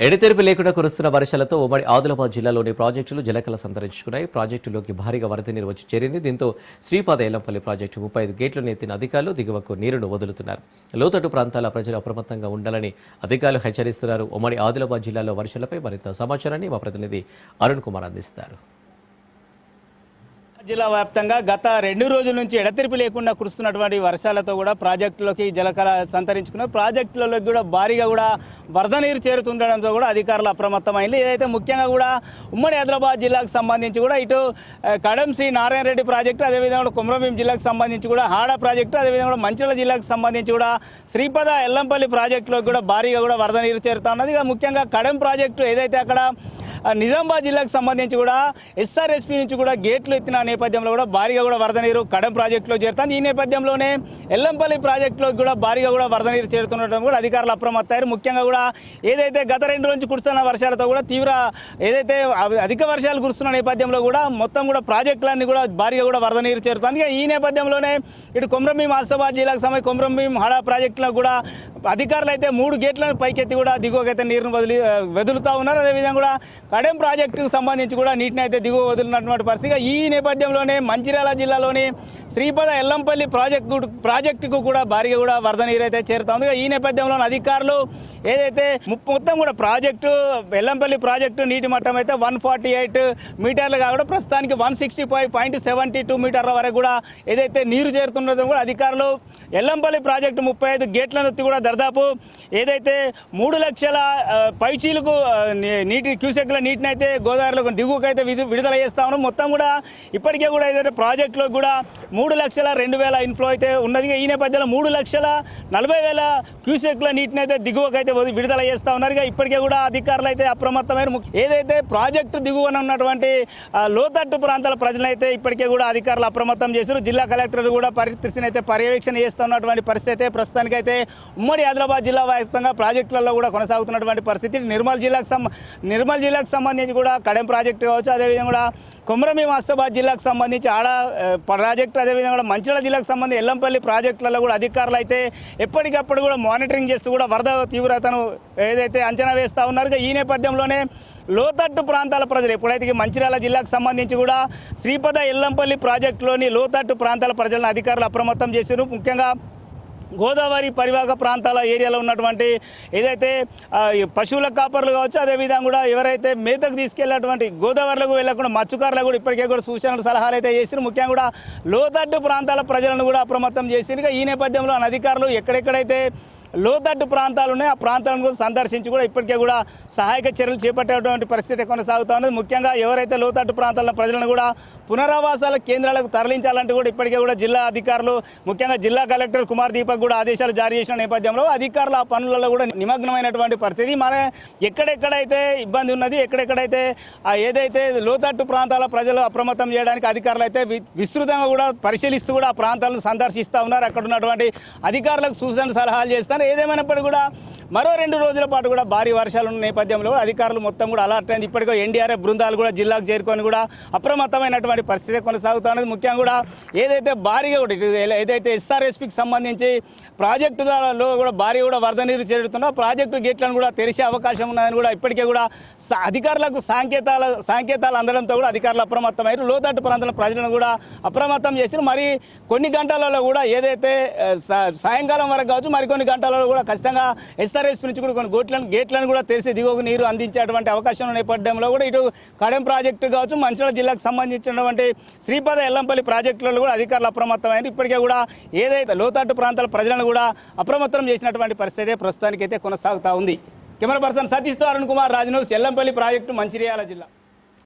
ఎడతెరిపి లేకుండా కురుస్తున్న వర్షాలతో ఉమ్మడి ఆదిలాబాద్ జిల్లాలోని ప్రాజెక్టులు జలకళ సంతరించుకున్నాయి. ప్రాజెక్టులోకి భారీగా వరద నీరు వచ్చి చేరింది. దీంతో శ్రీపాద ఎల్లంపల్లి ప్రాజెక్టు 35 గేట్లను ఎత్తిన అధికారులు దిగువకు నీరును వదులుతున్నారు. లోతట్టు ప్రాంతాల ప్రజలు అప్రమత్తంగా ఉండాలని అధికారులు హెచ్చరిస్తున్నారు. ఉమ్మడి ఆదిలాబాద్ జిల్లాలో వర్షాలపై మరింత సమాచారాన్ని మా ప్రతినిధి అరుణ్ కుమార్ అందిస్తారు. జిల్లా వ్యాప్తంగా గత 2 రోజుల నుంచి ఎడతెరిపి లేకుండా కురుస్తున్నటువంటి వర్షాలతో కూడా ప్రాజెక్టులోకి జలకళ సంతరించుకున్నారు. ప్రాజెక్టులలోకి కూడా భారీగా కూడా వరద నీరు చేరుతుండడంతో కూడా అధికారులు అప్రమత్తమైంది. ఏదైతే ముఖ్యంగా కూడా ఉమ్మడి ఆదిలాబాద్ జిల్లాకు సంబంధించి కూడా ఇటు కడం శ్రీ నారాయణ రెడ్డి ప్రాజెక్టు, అదేవిధంగా కొమరంభీం జిల్లాకు సంబంధించి కూడా హాడ ప్రాజెక్టు, అదేవిధంగా మంచిర్యాల జిల్లాకు సంబంధించి కూడా శ్రీపద ఎల్లంపల్లి ప్రాజెక్టులోకి కూడా భారీగా కూడా వరద నీరు చేరుతా ఉన్నది. ముఖ్యంగా కడం ప్రాజెక్టు ఏదైతే అక్కడ నిజామాబాద్ జిల్లాకు సంబంధించి కూడా ఎస్ఆర్ఎస్పీ నుంచి కూడా గేట్లు ఎత్తిన నేపథ్యంలో కూడా భారీగా కూడా వరద నీరు కడం ప్రాజెక్టులో చేరుతుంది. ఈ నేపథ్యంలోనే ఎల్లంపల్లి ప్రాజెక్టులో కూడా భారీగా కూడా వరద నీరు చేరుతుండటం కూడా అధికారులు అప్రమత్తయ్యారు. ముఖ్యంగా కూడా ఏదైతే గత 2 రోజుల నుంచి కురుస్తున్న వర్షాలతో కూడా ఏదైతే అధిక వర్షాలు కురుస్తున్న నేపథ్యంలో కూడా మొత్తం కూడా ప్రాజెక్టులన్నీ కూడా భారీగా కూడా వరద నీరు చేరుతుంది. ఈ నేపథ్యంలోనే ఇటు కొమరంభీం ఆసిఫాబాద్ జిల్లాకు సంబంధించి కొమరంభీం హడా ప్రాజెక్టులకు కూడా అధికారులు అయితే 3 గేట్లను పైకెత్తి కూడా దిగువకైతే నీరును వదులుతూ ఉన్నారు. అదేవిధంగా కూడా కడెం ప్రాజెక్టుకు సంబంధించి కూడా నీటిని అయితే దిగువ వదిలినటువంటి పరిస్థితి. ఈ నేపథ్యంలోనే మంచిర్యాల జిల్లాలోని శ్రీపద ఎల్లంపల్లి ప్రాజెక్టుకు కూడా భారీగా కూడా వరద నీరు అయితే చేరుతా ఉంది. ఈ నేపథ్యంలో అధికారులు ఏదైతే మొత్తం కూడా ప్రాజెక్టు ఎల్లంపల్లి ప్రాజెక్టు నీటి మట్టం అయితే 148 మీటర్లు కాకుండా ప్రస్తుతానికి 165.72 మీటర్ల వరకు కూడా ఏదైతే నీరు చేరుతున్నదో కూడా అధికారులు ఎల్లంపల్లి ప్రాజెక్టు 35 గేట్లను ఎత్తి కూడా దాదాపు ఏదైతే 3 లక్షల పైచీలకు నీటి క్యూసెక్ల నీటిని అయితే గోదావరిలో దిగువకు అయితే విడుదల చేస్తా ఉన్నాం. మొత్తం కూడా ఇప్పటికే కూడా ఏదైతే ప్రాజెక్టులో కూడా 3,02,000 ఇన్ఫ్లో అయితే ఉన్నది. ఈ నేపథ్యంలో 3,40,000 క్యూసెక్ల నీటిని అయితే దిగువకు అయితే విడుదల చేస్తూ ఉన్నారు. ఇప్పటికే కూడా అధికారులు అయితే అప్రమత్తమైన ఏదైతే ప్రాజెక్టు దిగువన ఉన్నటువంటి లోతట్టు ప్రాంతాల ప్రజలైతే ఇప్పటికే కూడా అధికారులు అప్రమత్తం చేశారు. జిల్లా కలెక్టర్ కూడా పరిస్థితిని అయితే పర్యవేక్షణ చేస్తున్నటువంటి పరిస్థితి అయితే ప్రస్తుతానికైతే ఉమ్మడి ఆదిలాబాద్ జిల్లా వ్యాప్తంగా ప్రాజెక్టులలో కూడా కొనసాగుతున్నటువంటి పరిస్థితి. నిర్మల్ జిల్లాకు సంబంధించి కూడా కడెం ప్రాజెక్టు కావచ్చు, అదేవిధంగా కూడా కొమరంభీం ఆసిఫాబాద్ జిల్లాకు సంబంధించి ఆడ ప్రాజెక్టు, అదేవిధంగా కూడా మంచిర్యాల జిల్లాకు సంబంధించి ఎల్లంపల్లి ప్రాజెక్టులలో కూడా అధికారులు అయితే ఎప్పటికప్పుడు కూడా మానిటరింగ్ చేస్తూ కూడా వరద తీవ్రతను ఏదైతే అంచనా వేస్తూ ఉన్నారు. ఈ నేపథ్యంలోనే లోతట్టు ప్రాంతాల ప్రజలు ఎప్పుడైతే మంచిర్యాల జిల్లాకు సంబంధించి కూడా శ్రీపద ఎల్లంపల్లి ప్రాజెక్టులోని లోతట్టు ప్రాంతాల ప్రజలను అధికారులు అప్రమత్తం చేశారు. ముఖ్యంగా గోదావరి పరివాహక ప్రాంతాల ఏరియాలో ఉన్నటువంటి ఏదైతే పశువుల కాపర్లు కావచ్చు, అదేవిధంగా కూడా ఎవరైతే మేతకు తీసుకెళ్లేటువంటి గోదావరిలకు వెళ్ళకుండా మత్స్యకారులకు కూడా ఇప్పటికే కూడా సూచనలు సలహాలు అయితే చేసి ముఖ్యంగా కూడా లోతట్టు ప్రాంతాల ప్రజలను కూడా అప్రమత్తం చేసి ఈ నేపథ్యంలో అధికారులు ఎక్కడెక్కడైతే లోతట్టు ప్రాంతాలు ఉన్నాయి ఆ ప్రాంతాలను సందర్శించి కూడా ఇప్పటికే కూడా సహాయక చర్యలు చేపట్టేటువంటి పరిస్థితి కొనసాగుతూ ఉన్నది. ముఖ్యంగా ఎవరైతే లోతట్టు ప్రాంతాల ప్రజలను కూడా పునరావాసాల కేంద్రాలకు తరలించాలంటే కూడా ఇప్పటికే కూడా జిల్లా అధికారులు ముఖ్యంగా జిల్లా కలెక్టర్ కుమార్ దీపక్ కూడా ఆదేశాలు జారీ చేసిన నేపథ్యంలో అధికారులు ఆ పనులలో కూడా నిమగ్నమైనటువంటి పరిస్థితి. మన ఎక్కడెక్కడైతే ఇబ్బంది ఉన్నది, ఎక్కడెక్కడైతే ఏదైతే లోతట్టు ప్రాంతాల ప్రజలు అప్రమత్తం చేయడానికి అధికారులు అయితే విస్తృతంగా కూడా పరిశీలిస్తూ కూడా ఆ ప్రాంతాలను సందర్శిస్తూ ఉన్నారు. అక్కడ ఉన్నటువంటి అధికారులకు సూచనలు సలహాలు చేస్తారు. ఏదేమైనప్పటికీ కూడా మరో 2 రోజుల పాటు కూడా భారీ వర్షాలు ఉన్న నేపథ్యంలో అధికారులు మొత్తం కూడా అలర్ట్ అయింది. ఇప్పటికో ఎన్డీఆర్ఎఫ్ బృందాలు కూడా జిల్లాకు చేరుకొని కూడా అప్రమత్తమైనటువంటి పరిస్థితి కొనసాగుతున్నది. ముఖ్యంగా కూడా ఏదైతే భారీగా కూడా ఏదైతే ఎస్ఆర్ఎస్పీకి సంబంధించి ప్రాజెక్టులో కూడా భారీ కూడా వరద నీరు చేరుతుందో ప్రాజెక్టు గేట్లను కూడా తెరిచే అవకాశం ఉన్నదని కూడా ఇప్పటికే కూడా అధికారులకు సంకేతాలు అందడంతో కూడా అధికారులు అప్రమత్తమయ్యారు. లోతట్టు ప్రాంతాల ప్రజలను కూడా అప్రమత్తం చేసి మరి కొన్ని గంటలలో కూడా ఏదైతే సాయంకాలం వరకు కావచ్చు మరికొన్ని గంటలలో కూడా ఖచ్చితంగా ఎస్ఆర్ఎస్పీ నుంచి కూడా కొన్ని గేట్లను కూడా తెరిచి దిగువకు నీరు అందించేటువంటి అవకాశం నేపథ్యంలో కూడా ఇటు కడెం ప్రాజెక్టు కావచ్చు మంచిర్యాల జిల్లాకు సంబంధించినటువంటి శ్రీపద ఎల్లంపల్లి ప్రాజెక్టులలో కూడా అధికారులు అప్రమత్తమైంది. ఇప్పటికే కూడా ఏదైతే లోతట్టు ప్రాంతాల ప్రజలను కూడా అప్రమత్తం చేసినటువంటి పరిస్థితి ప్రస్తుతానికైతే కొనసాగుతూ ఉంది. కెమెరా పర్సన్ సతీష్తో అరుణ్ కుమార్, రాజ్ న్యూస్, ఎల్లంపల్లి ప్రాజెక్టు, మంచిర్యాల జిల్లా.